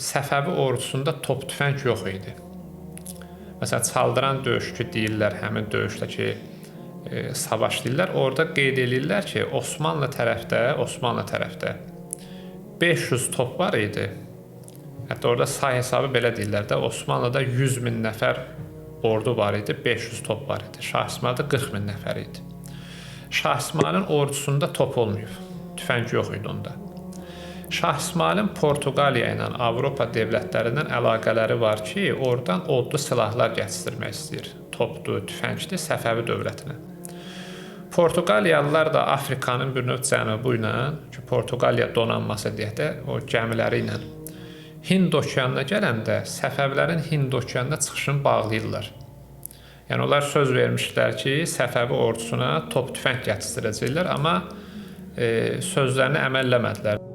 Səfəvi ordusunda top tüfəng yox idi. Məsələn, Çaldıran döyüşü deyirlər, həmin döyüşdəki savaş deyirlər. Orada qeyd edirlər ki, Osmanlı tərəfdə 500 top var idi. Hətta orada say hesabı belə deyirlər də, Osmanlıda 100 min nəfər ordu var idi, 500 top var idi. Şah İsmayılda 40 min nəfər idi. Şah İsmayılın ordusunda top olmayıb, tüfəng yox idi onda. Şah İsmayılın Portuqaliya ilə Avropa dövlətlərindən əlaqələri var ki, oradan odlu silahlar gətirmək istəyir. Topdur, tüfəngdir Səfəvi dövlətinə. Portuqaliyalılar da Afrikanın bir növ cənubu ilə, ki, Portuqaliya donanması deyək də, o gəmiləri ilə Hind okeanına gələndə Səfəvilərin Hind okeanına çıxışını bağlayırlar. Yəni, onlar söz vermişlər ki, Səfəvi ordusuna top tüfəng gətirəcəklər, amma sözlərini əməl eləmədilər.